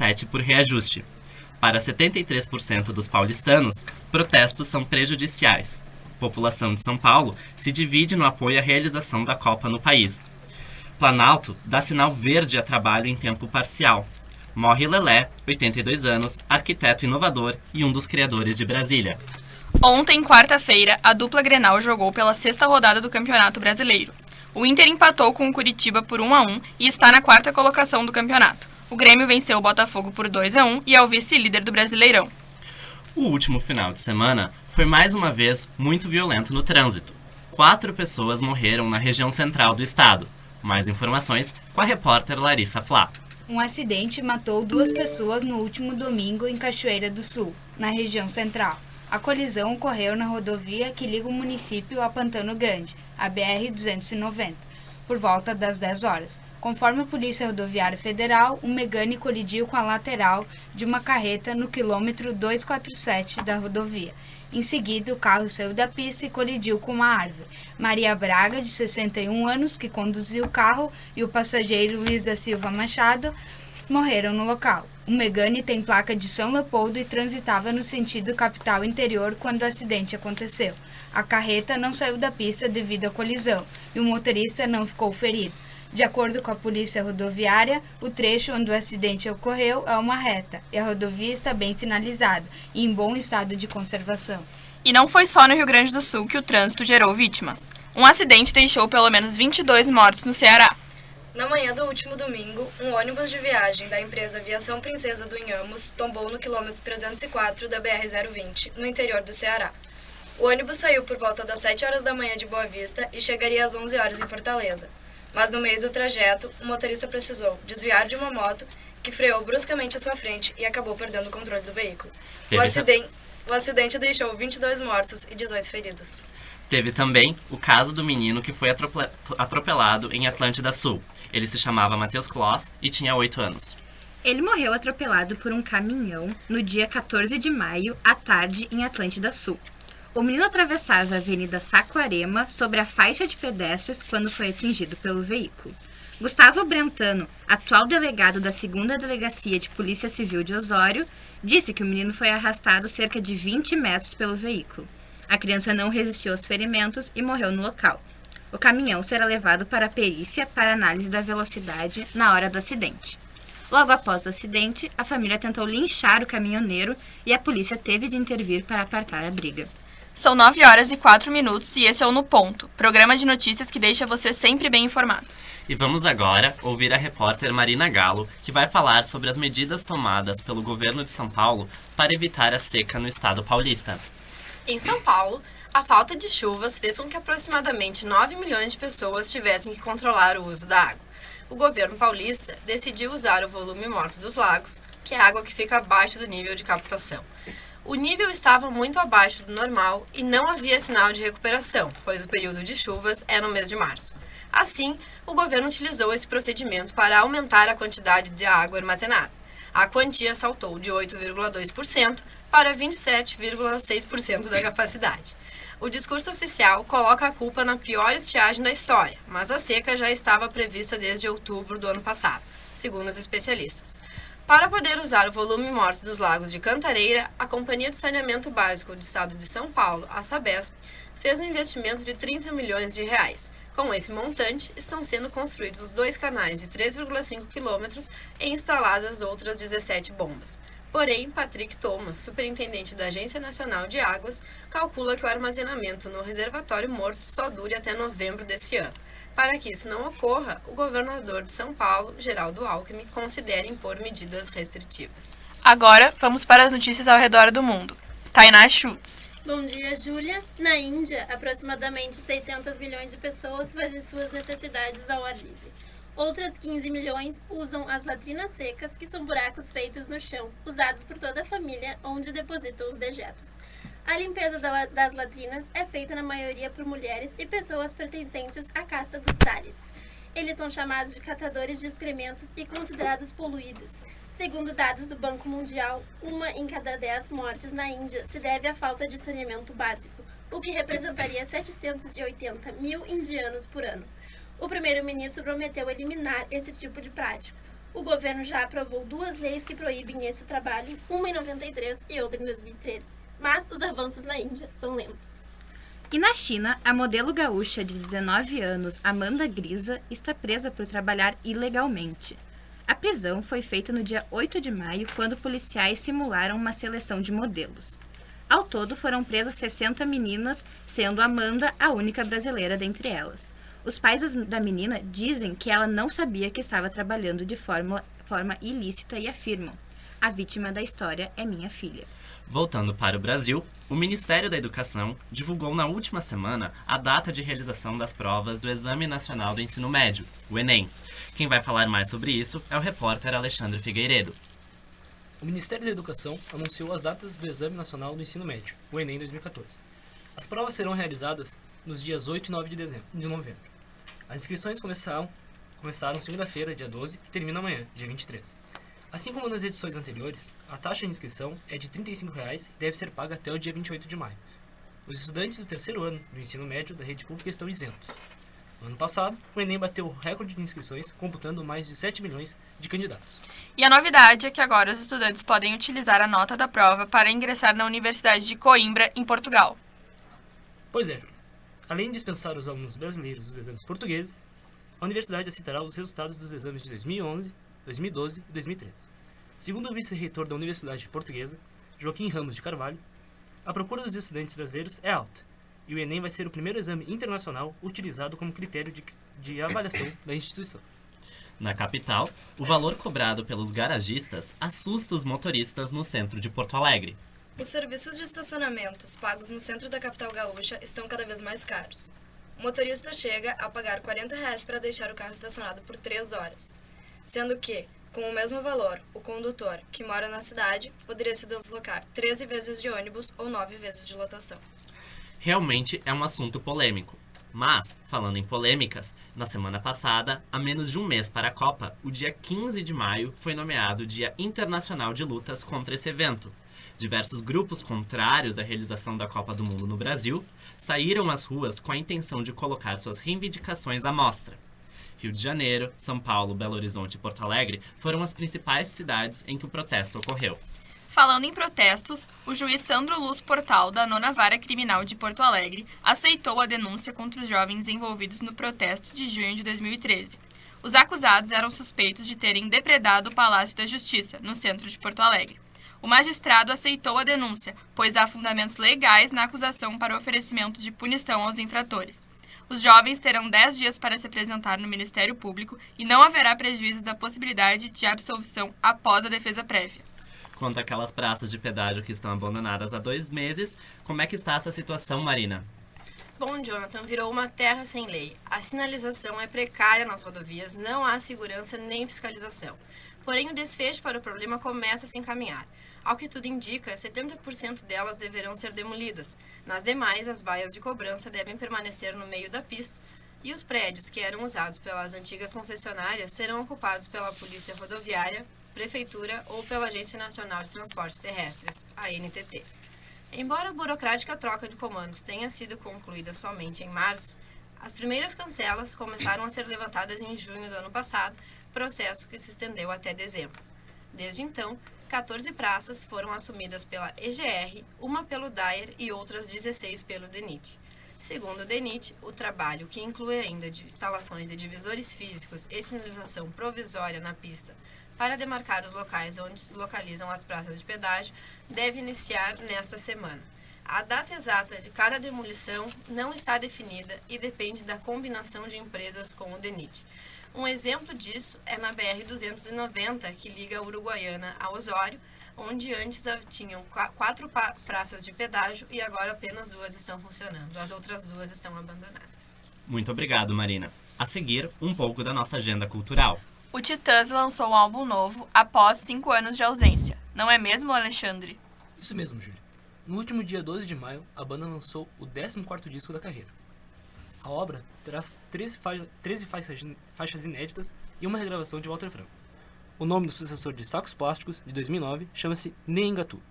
compete por reajuste. Para 73% dos paulistanos, protestos são prejudiciais. A população de São Paulo se divide no apoio à realização da Copa no país. Planalto dá sinal verde a trabalho em tempo parcial. Morre Lelé, 82 anos, arquiteto inovador e um dos criadores de Brasília. Ontem, quarta-feira, a dupla Grenal jogou pela 6ª rodada do Campeonato Brasileiro. O Inter empatou com o Curitiba por 1-1 e está na 4ª colocação do campeonato. O Grêmio venceu o Botafogo por 2-1 e é o vice-líder do Brasileirão. O último final de semana foi mais uma vez muito violento no trânsito. 4 pessoas morreram na região central do estado. Mais informações com a repórter Larissa Flá. Um acidente matou 2 pessoas no último domingo em Cachoeira do Sul, na região central. A colisão ocorreu na rodovia que liga o município a Pantano Grande, a BR-290, por volta das 10 horas. Conforme a Polícia Rodoviária Federal, um Megane colidiu com a lateral de uma carreta no quilômetro 247 da rodovia. Em seguida, o carro saiu da pista e colidiu com uma árvore. Maria Braga, de 61 anos, que conduziu o carro, e o passageiro Luiz da Silva Machado morreram no local. O Megane tem placa de São Leopoldo e transitava no sentido capital interior quando o acidente aconteceu. A carreta não saiu da pista devido à colisão e o motorista não ficou ferido. De acordo com a Polícia Rodoviária, o trecho onde o acidente ocorreu é uma reta e a rodovia está bem sinalizada e em bom estado de conservação. E não foi só no Rio Grande do Sul que o trânsito gerou vítimas. Um acidente deixou pelo menos 22 mortos no Ceará. Na manhã do último domingo, um ônibus de viagem da empresa Aviação Princesa do Inhamos tombou no quilômetro 304 da BR-020, no interior do Ceará. O ônibus saiu por volta das 7 horas da manhã de Boa Vista e chegaria às 11 horas em Fortaleza. Mas no meio do trajeto, o motorista precisou desviar de uma moto que freou bruscamente à sua frente e acabou perdendo o controle do veículo. O acidente deixou 22 mortos e 18 feridos. Teve também o caso do menino que foi atropelado em Atlântida Sul. Ele se chamava Matheus Kloss e tinha 8 anos. Ele morreu atropelado por um caminhão no dia 14 de maio, à tarde, em Atlântida Sul. O menino atravessava a Avenida Saquarema sobre a faixa de pedestres quando foi atingido pelo veículo. Gustavo Brentano, atual delegado da 2ª Delegacia de Polícia Civil de Osório, disse que o menino foi arrastado cerca de 20 metros pelo veículo. A criança não resistiu aos ferimentos e morreu no local. O caminhão será levado para a perícia para análise da velocidade na hora do acidente. Logo após o acidente, a família tentou linchar o caminhoneiro e a polícia teve de intervir para apartar a briga. São 9 horas e 4 minutos e esse é o No Ponto, programa de notícias que deixa você sempre bem informado. E vamos agora ouvir a repórter Marina Galo, que vai falar sobre as medidas tomadas pelo governo de São Paulo para evitar a seca no estado paulista. Em São Paulo, a falta de chuvas fez com que aproximadamente 9 milhões de pessoas tivessem que controlar o uso da água. O governo paulista decidiu usar o volume morto dos lagos, que é água que fica abaixo do nível de captação. O nível estava muito abaixo do normal e não havia sinal de recuperação, pois o período de chuvas é no mês de março. Assim, o governo utilizou esse procedimento para aumentar a quantidade de água armazenada. A quantia saltou de 8,2% para 27,6% da capacidade. O discurso oficial coloca a culpa na pior estiagem da história, mas a seca já estava prevista desde outubro do ano passado, segundo os especialistas. Para poder usar o volume morto dos lagos de Cantareira, a Companhia de Saneamento Básico do Estado de São Paulo, a Sabesp, fez um investimento de 30 milhões de reais. Com esse montante, estão sendo construídos 2 canais de 3,5 quilômetros e instaladas outras 17 bombas. Porém, Patrick Thomas, superintendente da Agência Nacional de Águas, calcula que o armazenamento no reservatório morto só dure até novembro desse ano. Para que isso não ocorra, o governador de São Paulo, Geraldo Alckmin, considera impor medidas restritivas. Agora, vamos para as notícias ao redor do mundo. Tainá Schultz. Bom dia, Júlia. Na Índia, aproximadamente 600 milhões de pessoas fazem suas necessidades ao ar livre. Outras 15 milhões usam as latrinas secas, que são buracos feitos no chão, usados por toda a família, onde depositam os dejetos. A limpeza das latrinas é feita na maioria por mulheres e pessoas pertencentes à casta dos Dalits. Eles são chamados de catadores de excrementos e considerados poluídos. Segundo dados do Banco Mundial, 1 em cada 10 mortes na Índia se deve à falta de saneamento básico, o que representaria 780 mil indianos por ano. O primeiro-ministro prometeu eliminar esse tipo de prática. O governo já aprovou 2 leis que proíbem esse trabalho, uma em 93 e outra em 2013. Mas os avanços na Índia são lentos. E na China, a modelo gaúcha de 19 anos, Amanda Grisa, está presa por trabalhar ilegalmente. A prisão foi feita no dia 8 de maio, quando policiais simularam uma seleção de modelos. Ao todo, foram presas 60 meninas, sendo Amanda a única brasileira dentre elas. Os pais da menina dizem que ela não sabia que estava trabalhando de forma ilícita e afirmam: a vítima da história é minha filha. Voltando para o Brasil, o Ministério da Educação divulgou na última semana a data de realização das provas do Exame Nacional do Ensino Médio, o Enem. Quem vai falar mais sobre isso é o repórter Alexandre Figueiredo. O Ministério da Educação anunciou as datas do Exame Nacional do Ensino Médio, o Enem 2014. As provas serão realizadas nos dias 8 e 9 de novembro. As inscrições começaram segunda-feira, dia 12, e terminam amanhã, dia 23. Assim como nas edições anteriores, a taxa de inscrição é de R$ 35,00 e deve ser paga até o dia 28 de maio. Os estudantes do terceiro ano do ensino médio da rede pública estão isentos. No ano passado, o Enem bateu o recorde de inscrições, computando mais de 7 milhões de candidatos. E a novidade é que agora os estudantes podem utilizar a nota da prova para ingressar na Universidade de Coimbra, em Portugal. Pois é, Júlia. Além de dispensar os alunos brasileiros dos exames portugueses, a universidade aceitará os resultados dos exames de 2011, 2012 e 2013. Segundo o vice-reitor da Universidade Portuguesa, Joaquim Ramos de Carvalho, a procura dos estudantes brasileiros é alta, e o Enem vai ser o primeiro exame internacional utilizado como critério de avaliação da instituição. Na capital, o valor cobrado pelos garagistas assusta os motoristas no centro de Porto Alegre. Os serviços de estacionamentos pagos no centro da capital gaúcha estão cada vez mais caros. O motorista chega a pagar R$ 40,00 para deixar o carro estacionado por 3 horas. Sendo que, com o mesmo valor, o condutor, que mora na cidade, poderia se deslocar 13 vezes de ônibus ou 9 vezes de lotação. Realmente é um assunto polêmico. Mas, falando em polêmicas, na semana passada, a menos de um mês para a Copa, o dia 15 de maio foi nomeado Dia Internacional de Lutas contra esse evento. Diversos grupos contrários à realização da Copa do Mundo no Brasil saíram às ruas com a intenção de colocar suas reivindicações à mostra. Rio de Janeiro, São Paulo, Belo Horizonte e Porto Alegre foram as principais cidades em que o protesto ocorreu. Falando em protestos, o juiz Sandro Luz Portal, da 9ª Vara Criminal de Porto Alegre, aceitou a denúncia contra os jovens envolvidos no protesto de junho de 2013. Os acusados eram suspeitos de terem depredado o Palácio da Justiça, no centro de Porto Alegre. O magistrado aceitou a denúncia, pois há fundamentos legais na acusação para oferecimento de punição aos infratores. Os jovens terão 10 dias para se apresentar no Ministério Público e não haverá prejuízo da possibilidade de absolvição após a defesa prévia. Quanto àquelas praças de pedágio que estão abandonadas há 2 meses, como é que está essa situação, Marina? Bom, Jonathan, virou uma terra sem lei. A sinalização é precária nas rodovias, não há segurança nem fiscalização. Porém, o desfecho para o problema começa a se encaminhar. Ao que tudo indica, 70% delas deverão ser demolidas. Nas demais, as baias de cobrança devem permanecer no meio da pista e os prédios que eram usados pelas antigas concessionárias serão ocupados pela Polícia Rodoviária, Prefeitura ou pela Agência Nacional de Transportes Terrestres, a ANTT. Embora a burocrática troca de comandos tenha sido concluída somente em março, as primeiras cancelas começaram a ser levantadas em junho do ano passado, processo que se estendeu até dezembro. Desde então, 14 praças foram assumidas pela EGR, uma pelo DAER e outras 16 pelo DENIT. Segundo o DENIT, o trabalho, que inclui ainda de instalações de divisores físicos e sinalização provisória na pista para demarcar os locais onde se localizam as praças de pedágio, deve iniciar nesta semana. A data exata de cada demolição não está definida e depende da combinação de empresas com o DENIT. Um exemplo disso é na BR-290, que liga a Uruguaiana a Osório, onde antes tinham 4 praças de pedágio e agora apenas 2 estão funcionando. As outras 2 estão abandonadas. Muito obrigado, Marina. A seguir, um pouco da nossa agenda cultural. O Titãs lançou um álbum novo após 5 anos de ausência. Não é mesmo, Alexandre? Isso mesmo, Júlia. No último dia 12 de maio, a banda lançou o 14º disco da carreira. A obra traz 13 faixas inéditas e uma regravação de Walter Franco. O nome do sucessor de Sacos Plásticos, de 2009, chama-se Neengatu.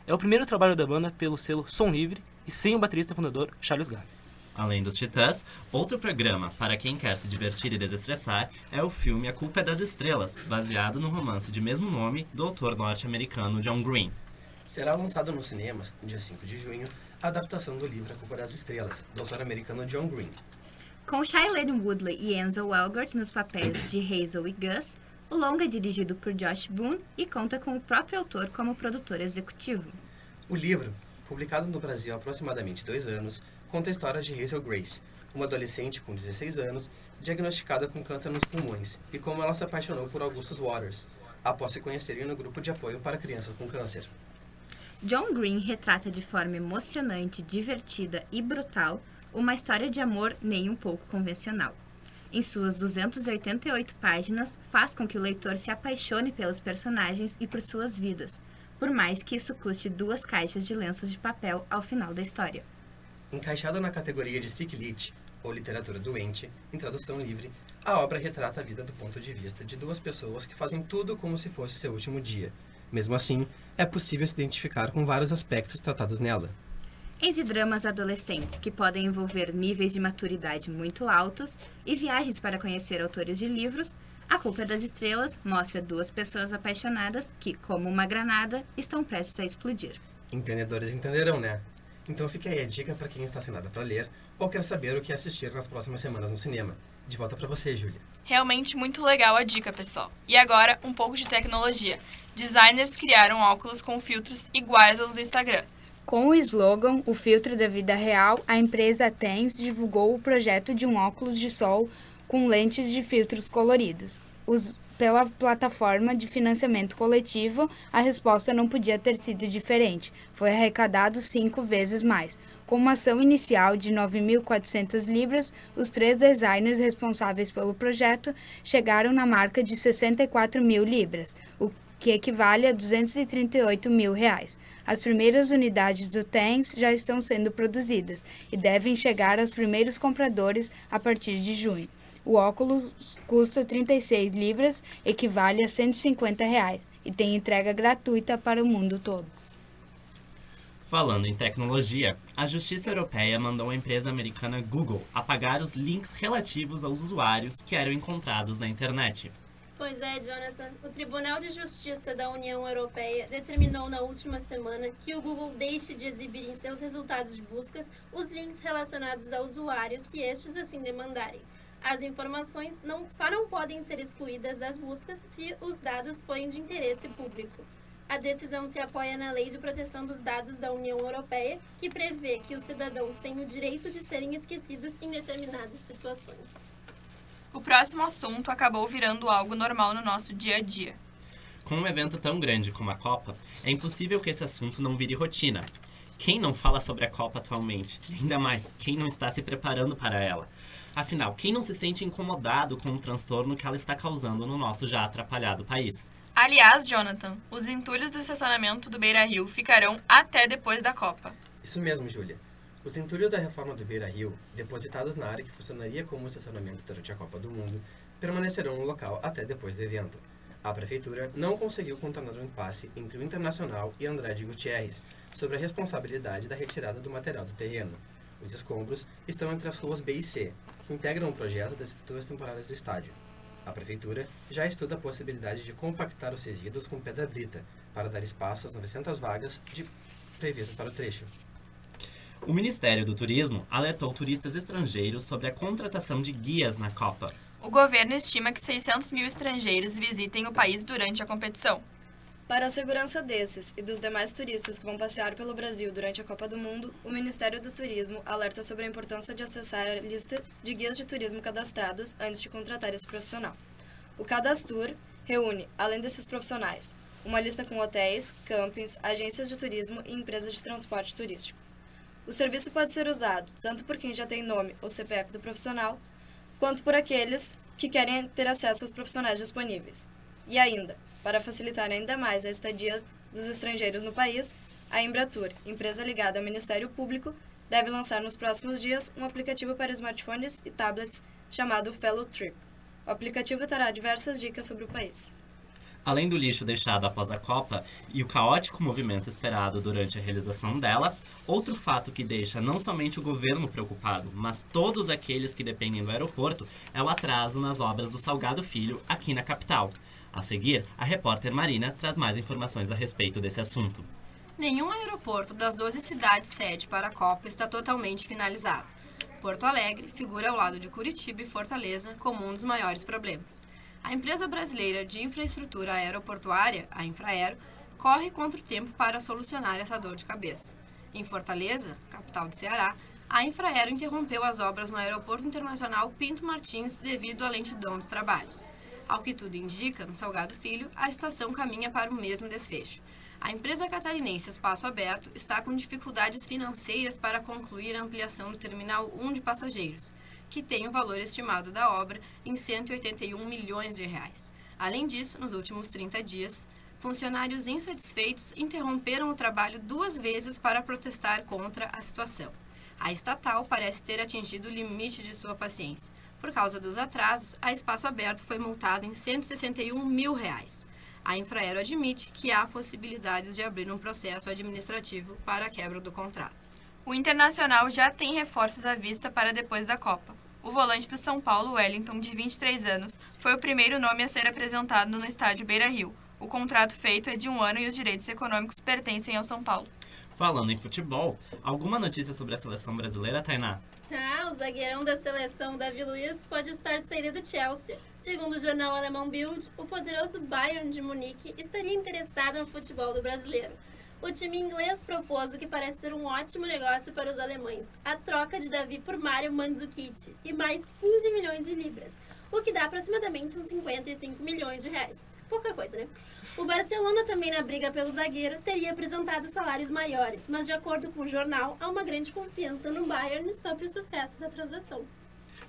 É o primeiro trabalho da banda pelo selo Som Livre e sem o baterista fundador Charles Gale. Além dos Titãs, outro programa para quem quer se divertir e desestressar é o filme A Culpa é das Estrelas, baseado no romance de mesmo nome do autor norte-americano John Green. Será lançada nos cinemas, no dia 5 de junho, a adaptação do livro A Culpa das Estrelas, do autor americano John Green. Com Shailene Woodley e Ansel Elgort nos papéis de Hazel e Gus, o longa é dirigido por Josh Boone e conta com o próprio autor como produtor executivo. O livro, publicado no Brasil há aproximadamente 2 anos, conta a história de Hazel Grace, uma adolescente com 16 anos, diagnosticada com câncer nos pulmões, e como ela se apaixonou por Augustus Waters, após se conhecerem no grupo de apoio para crianças com câncer. John Green retrata de forma emocionante, divertida e brutal uma história de amor nem um pouco convencional. Em suas 288 páginas, faz com que o leitor se apaixone pelos personagens e por suas vidas, por mais que isso custe 2 caixas de lenços de papel ao final da história. Encaixada na categoria de Sick Lit, ou literatura doente, em tradução livre, a obra retrata a vida do ponto de vista de 2 pessoas que fazem tudo como se fosse seu último dia. Mesmo assim, é possível se identificar com vários aspectos tratados nela. Entre dramas adolescentes que podem envolver níveis de maturidade muito altos e viagens para conhecer autores de livros, A Culpa é das Estrelas mostra 2 pessoas apaixonadas que, como uma granada, estão prestes a explodir. Entendedores entenderão, né? Então fica aí a dica para quem está sem nada para ler ou quer saber o que assistir nas próximas semanas no cinema. De volta para você, Júlia. Realmente muito legal a dica, pessoal. E agora, um pouco de tecnologia. Designers criaram óculos com filtros iguais aos do Instagram. Com o slogan O Filtro da Vida Real, a empresa Tens divulgou o projeto de um óculos de sol com lentes de filtros coloridos. Pela plataforma de financiamento coletivo, a resposta não podia ter sido diferente. Foi arrecadado 5 vezes mais. Com uma ação inicial de 9.400 libras, os 3 designers responsáveis pelo projeto chegaram na marca de 64.000 libras, o que equivale a R$238 mil. As primeiras unidades do Tens já estão sendo produzidas e devem chegar aos primeiros compradores a partir de junho. O óculos custa 36 libras, equivale a R$150 e tem entrega gratuita para o mundo todo. Falando em tecnologia, a Justiça Europeia mandou a empresa americana Google apagar os links relativos aos usuários que eram encontrados na internet. Pois é, Jonathan. O Tribunal de Justiça da União Europeia determinou na última semana que o Google deixe de exibir em seus resultados de buscas os links relacionados a usuários se estes assim demandarem. As informações só não podem ser excluídas das buscas se os dados forem de interesse público. A decisão se apoia na Lei de Proteção dos Dados da União Europeia, que prevê que os cidadãos têm o direito de serem esquecidos em determinadas situações. O próximo assunto acabou virando algo normal no nosso dia a dia. Com um evento tão grande como a Copa, é impossível que esse assunto não vire rotina. Quem não fala sobre a Copa atualmente? E ainda mais, quem não está se preparando para ela? Afinal, quem não se sente incomodado com o transtorno que ela está causando no nosso já atrapalhado país? Aliás, Jonathan, os entulhos do estacionamento do Beira-Rio ficarão até depois da Copa. Isso mesmo, Júlia. Os entulhos da reforma do Beira-Rio, depositados na área que funcionaria como estacionamento durante a Copa do Mundo, permanecerão no local até depois do evento. A Prefeitura não conseguiu contornar o impasse entre o Internacional e Andrade Gutierrez sobre a responsabilidade da retirada do material do terreno. Os escombros estão entre as ruas B e C, que integram o projeto das estruturas temporárias do estádio. A Prefeitura já estuda a possibilidade de compactar os resíduos com pedra brita, para dar espaço às 900 vagas previstas para o trecho. O Ministério do Turismo alertou turistas estrangeiros sobre a contratação de guias na Copa. O governo estima que 600 mil estrangeiros visitem o país durante a competição. Para a segurança desses e dos demais turistas que vão passear pelo Brasil durante a Copa do Mundo, o Ministério do Turismo alerta sobre a importância de acessar a lista de guias de turismo cadastrados antes de contratar esse profissional. O Cadastur reúne, além desses profissionais, uma lista com hotéis, campings, agências de turismo e empresas de transporte turístico. O serviço pode ser usado tanto por quem já tem nome ou CPF do profissional, quanto por aqueles que querem ter acesso aos profissionais disponíveis. E ainda, para facilitar ainda mais a estadia dos estrangeiros no país, a Embratur, empresa ligada ao Ministério Público, deve lançar nos próximos dias um aplicativo para smartphones e tablets chamado Fellow Trip. O aplicativo terá diversas dicas sobre o país. Além do lixo deixado após a Copa e o caótico movimento esperado durante a realização dela, outro fato que deixa não somente o governo preocupado, mas todos aqueles que dependem do aeroporto, é o atraso nas obras do Salgado Filho aqui na capital. A seguir, a repórter Marina traz mais informações a respeito desse assunto. Nenhum aeroporto das 12 cidades sede para a Copa está totalmente finalizado. Porto Alegre figura ao lado de Curitiba e Fortaleza como um dos maiores problemas. A empresa brasileira de infraestrutura aeroportuária, a Infraero, corre contra o tempo para solucionar essa dor de cabeça. Em Fortaleza, capital do Ceará, a Infraero interrompeu as obras no Aeroporto Internacional Pinto Martins devido à lentidão dos trabalhos. Ao que tudo indica, no Salgado Filho, a situação caminha para o mesmo desfecho. A empresa catarinense Espaço Aberto está com dificuldades financeiras para concluir a ampliação do Terminal 1 de passageiros, que tem o valor estimado da obra em 181 milhões de reais. Além disso, nos últimos 30 dias, funcionários insatisfeitos interromperam o trabalho 2 vezes para protestar contra a situação. A estatal parece ter atingido o limite de sua paciência. Por causa dos atrasos, a Espaço Aberto foi multada em 161 mil reais. A Infraero admite que há possibilidades de abrir um processo administrativo para a quebra do contrato. O Internacional já tem reforços à vista para depois da Copa. O volante do São Paulo, Wellington, de 23 anos, foi o primeiro nome a ser apresentado no estádio Beira-Rio. O contrato feito é de 1 ano e os direitos econômicos pertencem ao São Paulo. Falando em futebol, alguma notícia sobre a seleção brasileira, Tainá? O zagueirão da seleção, Davi Luiz, pode estar de saída do Chelsea. Segundo o jornal alemão Bild, o poderoso Bayern de Munique estaria interessado no futebol do brasileiro. O time inglês propôs o que parece ser um ótimo negócio para os alemães, a troca de Davi por Mário Mandzukic e mais 15 milhões de libras, o que dá aproximadamente uns 55 milhões de reais. Pouca coisa, né? O Barcelona, também na briga pelo zagueiro, teria apresentado salários maiores, mas de acordo com o jornal, há uma grande confiança no Bayern sobre o sucesso da transação.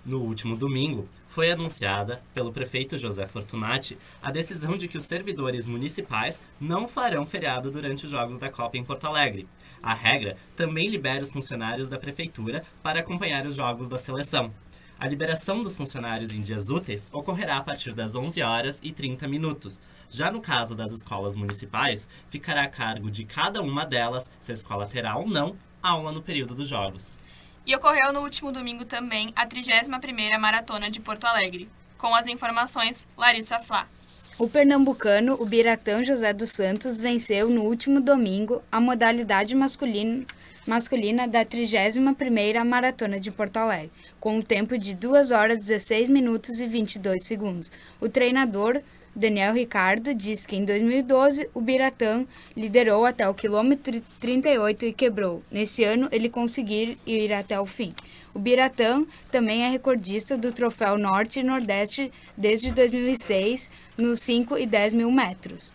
No último domingo, foi anunciada pelo prefeito José Fortunati a decisão de que os servidores municipais não farão feriado durante os Jogos da Copa em Porto Alegre. A regra também libera os funcionários da prefeitura para acompanhar os jogos da seleção. A liberação dos funcionários em dias úteis ocorrerá a partir das 11h30. Já no caso das escolas municipais, ficará a cargo de cada uma delas se a escola terá ou não aula no período dos jogos. E ocorreu no último domingo também a 31ª Maratona de Porto Alegre. Com as informações, Larissa Flá. O pernambucano, o Biratã José dos Santos, venceu no último domingo a modalidade masculina da 31ª Maratona de Porto Alegre, com um tempo de 2 horas 16 minutos e 22 segundos. O treinador Daniel Ricardo diz que em 2012 o Biratã liderou até o quilômetro 38 e quebrou. Nesse ano ele conseguiu ir até o fim. O Biratã também é recordista do Troféu Norte e Nordeste desde 2006 nos 5 e 10 mil metros.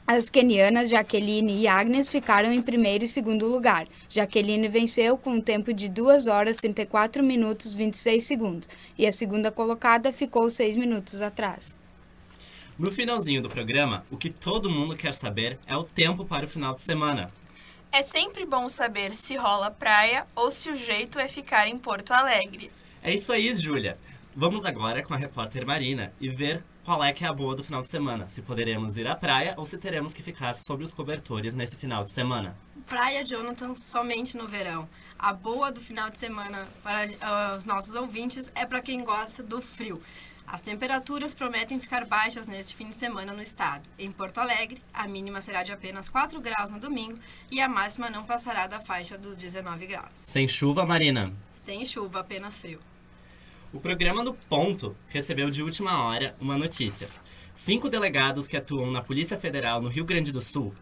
As quenianas Jaqueline e Agnes ficaram em primeiro e segundo lugar. Jaqueline venceu com um tempo de 2 horas 34 minutos 26 segundos e a segunda colocada ficou 6 minutos atrás. No finalzinho do programa, o que todo mundo quer saber é o tempo para o final de semana. É sempre bom saber se rola praia ou se o jeito é ficar em Porto Alegre. É isso aí, Júlia. Vamos agora com a repórter Marina e ver qual é que é a boa do final de semana. Se poderemos ir à praia ou se teremos que ficar sob os cobertores nesse final de semana. Praia, Jonathan, somente no verão. A boa do final de semana para os nossos ouvintes é para quem gosta do frio. As temperaturas prometem ficar baixas neste fim de semana no estado. Em Porto Alegre, a mínima será de apenas 4 graus no domingo e a máxima não passará da faixa dos 19 graus. Sem chuva, Marina? Sem chuva, apenas frio. O programa do Ponto recebeu de última hora uma notícia. 5 delegados que atuam na Polícia Federal no Rio Grande do Sul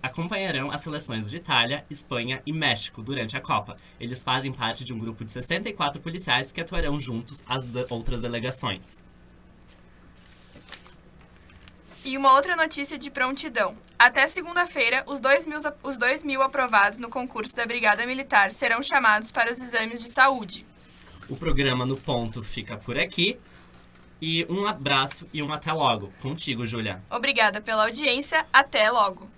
acompanharão as seleções de Itália, Espanha e México durante a Copa. Eles fazem parte de um grupo de 64 policiais que atuarão juntos às outras delegações. E uma outra notícia de prontidão. Até segunda-feira, os 2.000 aprovados no concurso da Brigada Militar serão chamados para os exames de saúde. O programa no Ponto fica por aqui. E um abraço e um até logo. Contigo, Júlia. Obrigada pela audiência. Até logo.